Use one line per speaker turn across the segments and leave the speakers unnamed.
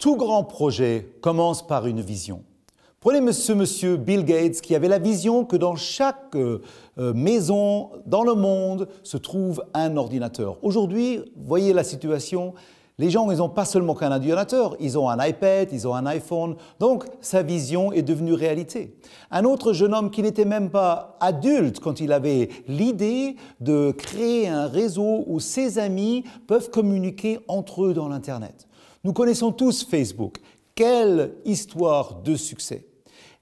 Tout grand projet commence par une vision. Prenez ce monsieur Bill Gates qui avait la vision que dans chaque maison dans le monde se trouve un ordinateur. Aujourd'hui, voyez la situation, les gens, ils n'ont pas seulement qu'un ordinateur, ils ont un iPad, ils ont un iPhone, donc sa vision est devenue réalité. Un autre jeune homme qui n'était même pas adulte quand il avait l'idée de créer un réseau où ses amis peuvent communiquer entre eux dans l'Internet. Nous connaissons tous Facebook. Quelle histoire de succès!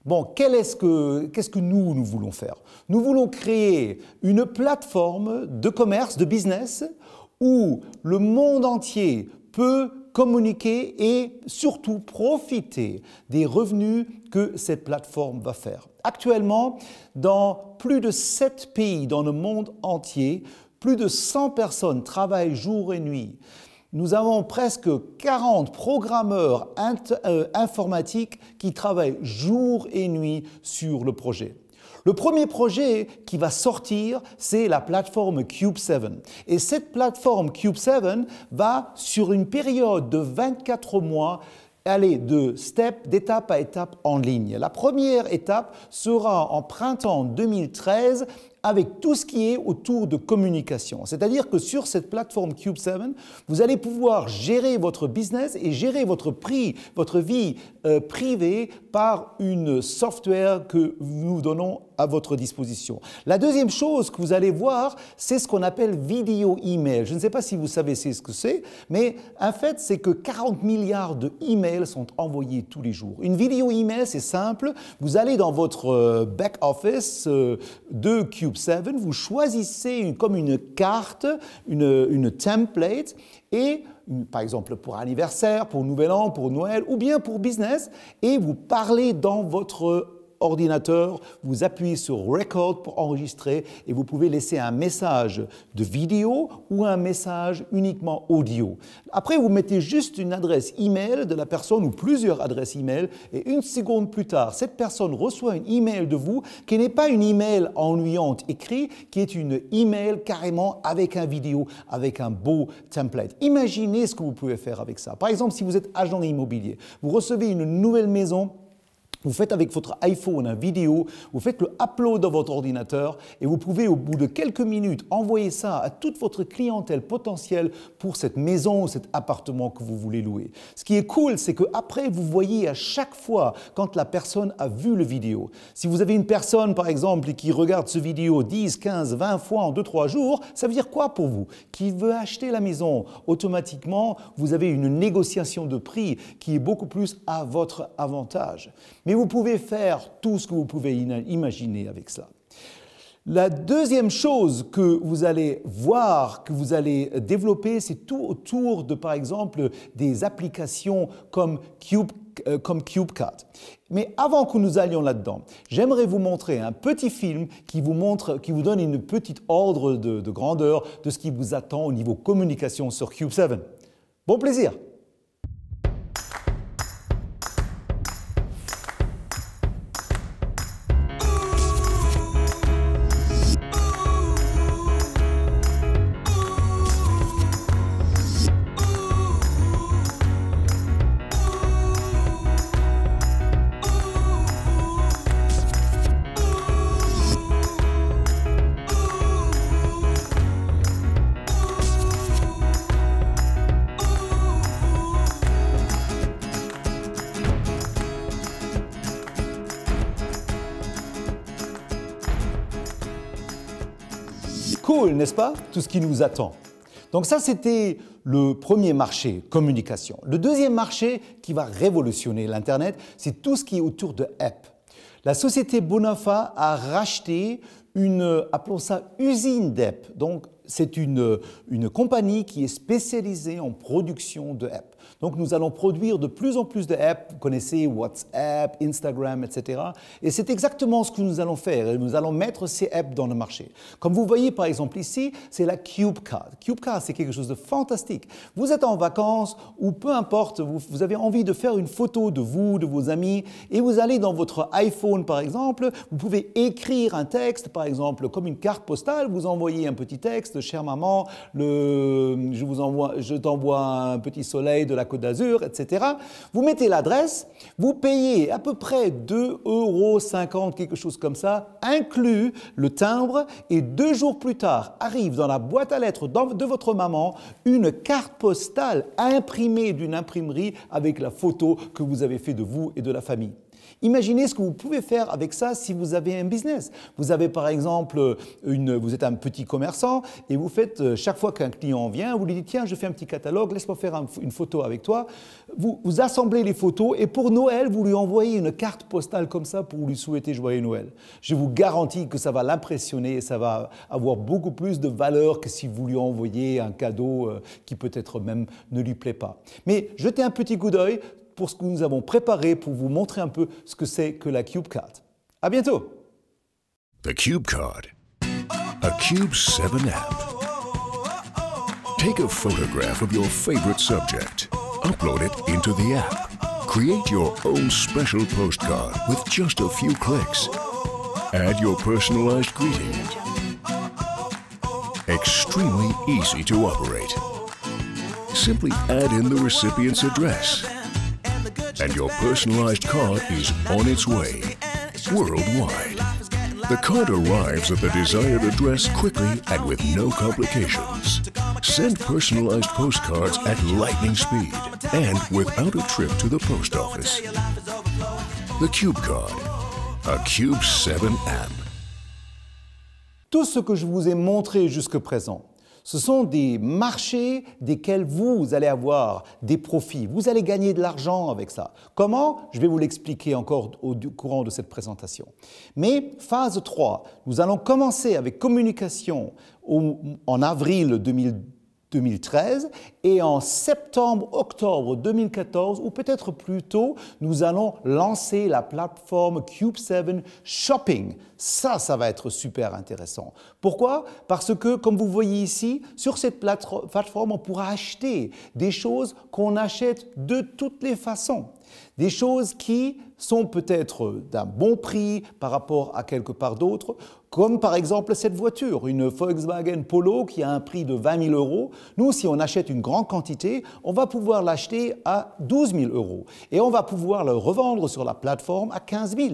Bon, qu'est-ce que nous voulons faire? Nous voulons créer une plateforme de commerce, de business, où le monde entier peut communiquer et surtout profiter des revenus que cette plateforme va faire. Actuellement, dans plus de 7 pays dans le monde entier, plus de 100 personnes travaillent jour et nuit. Nous avons presque 40 programmeurs informatiques qui travaillent jour et nuit sur le projet. Le premier projet qui va sortir, c'est la plateforme Cube7. Et cette plateforme Cube7 va, sur une période de 24 mois, aller d'étape à étape en ligne. La première étape sera en printemps 2013 avec tout ce qui est autour de communication. C'est-à-dire que sur cette plateforme Cube7, vous allez pouvoir gérer votre business et gérer votre vie privée par une software que nous donnons à votre disposition. La deuxième chose que vous allez voir, c'est ce qu'on appelle vidéo email. Je ne sais pas si vous savez ce que c'est, mais en fait, c'est que 40 milliards de emails sont envoyés tous les jours. Une vidéo email, c'est simple. Vous allez dans votre back-office de Cube7, vous choisissez comme une carte, une template, et par exemple pour anniversaire, pour Nouvel An, pour Noël, ou bien pour business, et vous parlez dans votre ordinateur, vous appuyez sur Record pour enregistrer et vous pouvez laisser un message de vidéo ou un message uniquement audio. Après, vous mettez juste une adresse email de la personne ou plusieurs adresses email et une seconde plus tard, cette personne reçoit une email de vous qui n'est pas une email ennuyante écrite, qui est une email carrément avec un vidéo, avec un beau template. Imaginez ce que vous pouvez faire avec ça. Par exemple, si vous êtes agent immobilier, vous recevez une nouvelle maison. Vous faites avec votre iPhone une vidéo, vous faites le upload dans votre ordinateur et vous pouvez au bout de quelques minutes envoyer ça à toute votre clientèle potentielle pour cette maison ou cet appartement que vous voulez louer. Ce qui est cool, c'est qu'après, vous voyez à chaque fois quand la personne a vu le vidéo. Si vous avez une personne, par exemple, qui regarde ce vidéo 10, 15, 20 fois en 2-3 jours, ça veut dire quoi pour vous? Qui veut acheter la maison? Automatiquement, vous avez une négociation de prix qui est beaucoup plus à votre avantage. Mais vous pouvez faire tout ce que vous pouvez imaginer avec cela. La deuxième chose que vous allez voir, que vous allez développer, c'est tout autour de, par exemple, des applications comme CubeCut. Mais avant que nous allions là-dedans, j'aimerais vous montrer un petit film qui vous donne une petite ordre de grandeur de ce qui vous attend au niveau communication sur Cube7. Bon plaisir! Cool, n'est-ce pas? Tout ce qui nous attend. Donc ça, c'était le premier marché, communication. Le deuxième marché qui va révolutionner l'Internet, c'est tout ce qui est autour de app. La société Bonafa a racheté appelons ça usine d'app. Donc, c'est une compagnie qui est spécialisée en production de apps. Donc, nous allons produire de plus en plus de apps. Vous connaissez WhatsApp, Instagram, etc. Et c'est exactement ce que nous allons faire. Et nous allons mettre ces apps dans le marché. Comme vous voyez, par exemple, ici, c'est la CubeCut. CubeCut, c'est quelque chose de fantastique. Vous êtes en vacances ou peu importe, vous avez envie de faire une photo de vous, de vos amis, et vous allez dans votre iPhone, par exemple, vous pouvez écrire un texte, par exemple, comme une carte postale, vous envoyez un petit texte, chère maman, je t'envoie un petit soleil de la Côte d'Azur, etc. Vous mettez l'adresse, vous payez à peu près 2,50 €, quelque chose comme ça, inclus le timbre, et 2 jours plus tard, arrive dans la boîte à lettres de votre maman une carte postale imprimée d'une imprimerie avec la photo que vous avez fait de vous et de la famille. Imaginez ce que vous pouvez faire avec ça si vous avez un business. Vous avez par exemple, vous êtes un petit commerçant et vous faites, chaque fois qu'un client vient, vous lui dites « Tiens, je fais un petit catalogue, laisse-moi faire une photo avec toi ». Vous assemblez les photos et pour Noël, vous lui envoyez une carte postale comme ça pour lui souhaiter Joyeux Noël. Je vous garantis que ça va l'impressionner et ça va avoir beaucoup plus de valeur que si vous lui envoyez un cadeau qui peut-être même ne lui plaît pas. Mais jetez un petit coup d'œil pour ce que nous avons préparé pour vous montrer un peu ce que c'est que la Cube Card. À bientôt.
The Cube Card, a Cube 7 app. Take a photograph of your favorite subject, upload it into the app, create your own special postcard with just a few clicks, add your personalized greeting. Extremely easy to operate. Simply add in the recipient's address, and your personalized card is on its way, worldwide. The card arrives at the desired address quickly and with no complications. Send personalized postcards at lightning speed and without a trip to the post office. The Cube Card, a Cube 7 app.
Tout ce que je vous ai montré jusque présent, ce sont des marchés desquels vous allez avoir des profits. Vous allez gagner de l'argent avec ça. Comment? Je vais vous l'expliquer encore au courant de cette présentation. Mais phase 3, nous allons commencer avec communication en avril 2013 et en septembre-octobre 2014, ou peut-être plus tôt, nous allons lancer la plateforme Cube7 Shopping. Ça va être super intéressant. Pourquoi? Parce que, comme vous voyez ici, sur cette plateforme, on pourra acheter des choses qu'on achète de toutes les façons. Des choses qui sont peut-être d'un bon prix par rapport à quelque part d'autre, comme par exemple cette voiture, une Volkswagen Polo qui a un prix de 20 000 €. Nous, si on achète une grande quantité, on va pouvoir l'acheter à 12 000 € et on va pouvoir le revendre sur la plateforme à 15 000.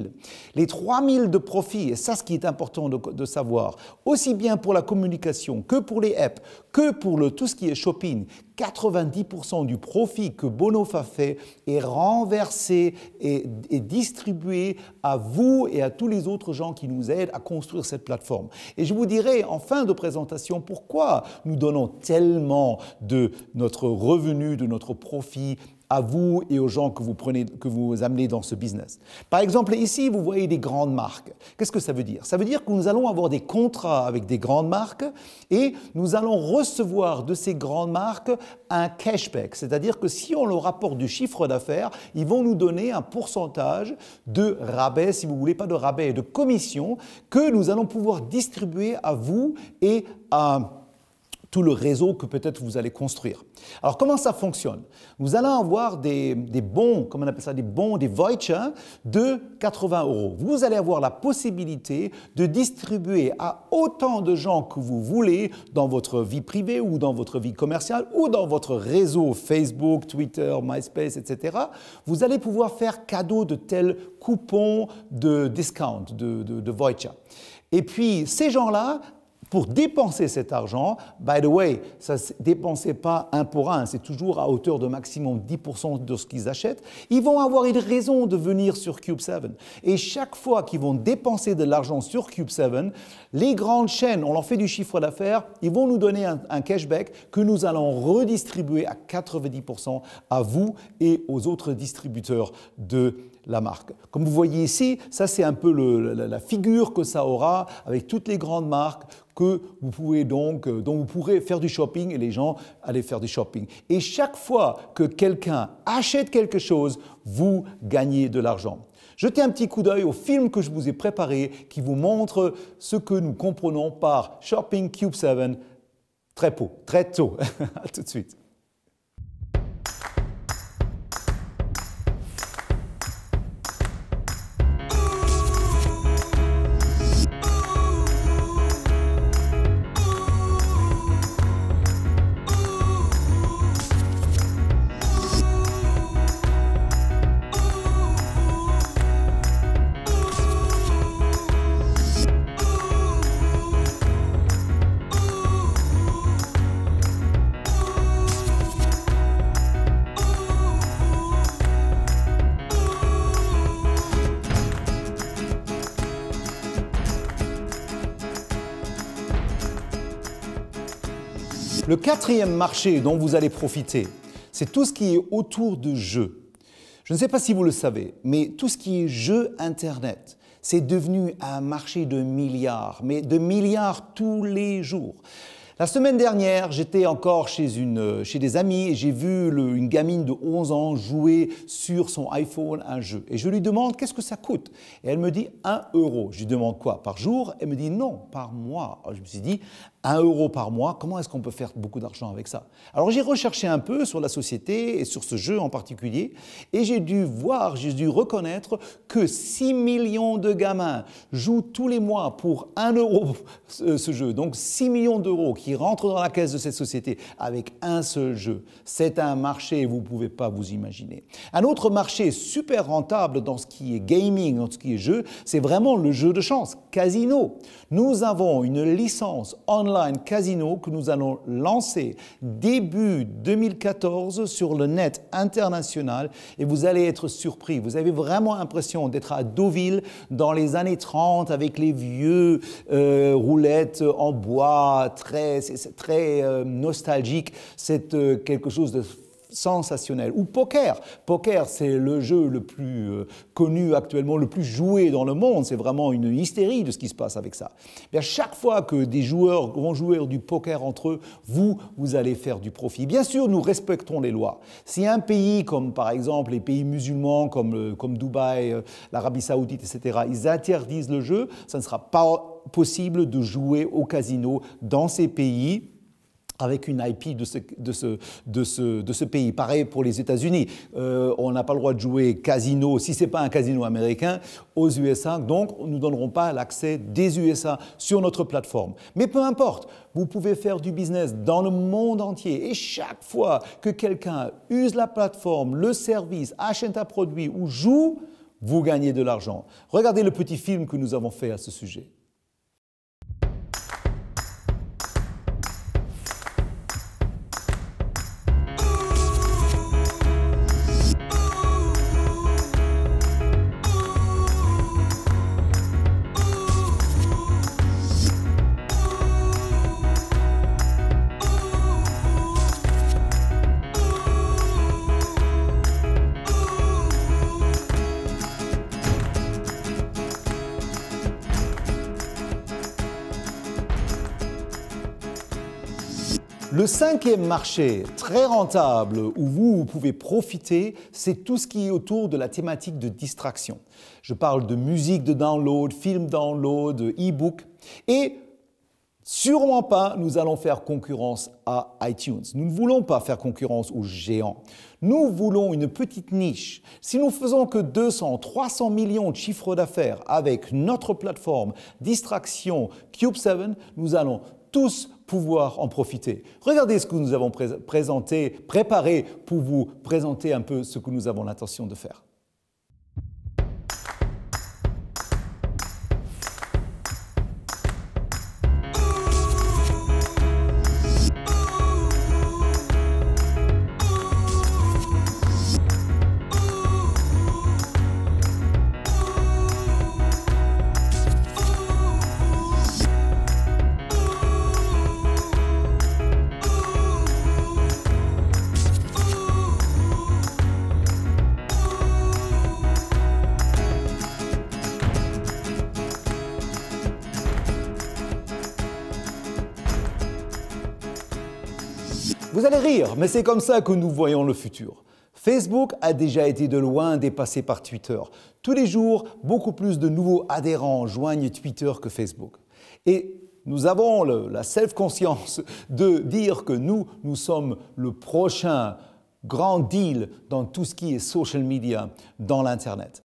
Les 3 000 de profit, et ça ce qui est important de savoir, aussi bien pour la communication que pour les apps, que pour tout ce qui est shopping, 90% du profit que Bonof a fait est renversé et distribué à vous et à tous les autres gens qui nous aident à construire cette plateforme. Et je vous dirai en fin de présentation pourquoi nous donnons tellement de notre revenu, de notre profit à vous et aux gens que vous amenez dans ce business. Par exemple, ici, vous voyez des grandes marques. Qu'est-ce que ça veut dire? Ça veut dire que nous allons avoir des contrats avec des grandes marques et nous allons recevoir de ces grandes marques un cashback. C'est-à-dire que si on leur rapporte du chiffre d'affaires, ils vont nous donner un pourcentage de rabais, si vous voulez, pas de rabais, de commission que nous allons pouvoir distribuer à vous et à tout le réseau que peut-être vous allez construire. Alors, comment ça fonctionne? Nous allons avoir des bons, comment on appelle ça, des bons, des vouchers de 80 €. Vous allez avoir la possibilité de distribuer à autant de gens que vous voulez dans votre vie privée ou dans votre vie commerciale ou dans votre réseau Facebook, Twitter, MySpace, etc. Vous allez pouvoir faire cadeau de tels coupons de discount, de voucher. Et puis, ces gens-là, pour dépenser cet argent, by the way, ça ne dépensez pas un pour un, c'est toujours à hauteur de maximum 10% de ce qu'ils achètent, ils vont avoir une raison de venir sur Cube7. Et chaque fois qu'ils vont dépenser de l'argent sur Cube7, les grandes chaînes, on leur fait du chiffre d'affaires, ils vont nous donner un cashback que nous allons redistribuer à 90% à vous et aux autres distributeurs de la marque. Comme vous voyez ici, ça c'est un peu la figure que ça aura avec toutes les grandes marques que vous pouvez dont vous pourrez faire du shopping et les gens allaient faire du shopping. Et chaque fois que quelqu'un achète quelque chose, vous gagnez de l'argent. Jetez un petit coup d'œil au film que je vous ai préparé qui vous montre ce que nous comprenons par Shopping Cube7 très tôt. À tout de suite. Le quatrième marché dont vous allez profiter, c'est tout ce qui est autour de jeux. Je ne sais pas si vous le savez, mais tout ce qui est jeux Internet, c'est devenu un marché de milliards, mais de milliards tous les jours. La semaine dernière, j'étais encore chez des amis et j'ai vu une gamine de 11 ans jouer sur son iPhone un jeu. Et je lui demande qu'est-ce que ça coûte. Et elle me dit 1 euro. Je lui demande quoi, par jour? Elle me dit non, par mois. Alors je me suis dit 1 euro par mois, comment est-ce qu'on peut faire beaucoup d'argent avec ça? Alors j'ai recherché un peu sur la société et sur ce jeu en particulier et j'ai dû reconnaître que 6 millions de gamins jouent tous les mois pour 1 euro ce jeu. Donc 6 millions d'euros qui rentrent dans la caisse de cette société avec un seul jeu. C'est un marché, vous ne pouvez pas vous imaginer. Un autre marché super rentable dans ce qui est gaming, dans ce qui est jeu, c'est vraiment le jeu de chance, casino. Nous avons une licence online casino que nous allons lancer début 2014 sur le net international et vous allez être surpris. Vous avez vraiment l'impression d'être à Deauville dans les années 30 avec les vieux roulettes en bois, c'est très nostalgique. C'est quelque chose de sensationnel. Ou poker. Poker, c'est le jeu le plus connu actuellement, le plus joué dans le monde. C'est vraiment une hystérie de ce qui se passe avec ça. Bien, chaque fois que des joueurs vont jouer du poker entre eux, vous allez faire du profit. Bien sûr, nous respectons les lois. Si un pays, comme par exemple les pays musulmans, comme Dubaï, l'Arabie Saoudite, etc., ils interdisent le jeu, ça ne sera pas possible de jouer au casino dans ces pays avec une IP de ce pays. Pareil pour les États-Unis. On n'a pas le droit de jouer casino, si ce n'est pas un casino américain, aux USA. Donc, nous ne donnerons pas l'accès des USA sur notre plateforme. Mais peu importe, vous pouvez faire du business dans le monde entier. Et chaque fois que quelqu'un use la plateforme, le service, achète un produit ou joue, vous gagnez de l'argent. Regardez le petit film que nous avons fait à ce sujet. Le cinquième marché très rentable où vous pouvez profiter, c'est tout ce qui est autour de la thématique de distraction. Je parle de musique de download, film download, e-book et sûrement pas nous allons faire concurrence à iTunes. Nous ne voulons pas faire concurrence aux géants. Nous voulons une petite niche. Si nous faisons que 200, 300 millions de chiffres d'affaires avec notre plateforme Distraction Cube7, nous allons tous pouvoir en profiter. Regardez ce que nous avons préparé pour vous présenter un peu ce que nous avons l'intention de faire. Vous allez rire, mais c'est comme ça que nous voyons le futur. Facebook a déjà été de loin dépassé par Twitter. Tous les jours, beaucoup plus de nouveaux adhérents joignent Twitter que Facebook. Et nous avons la self-conscience de dire que nous sommes le prochain grand deal dans tout ce qui est social media dans l'Internet.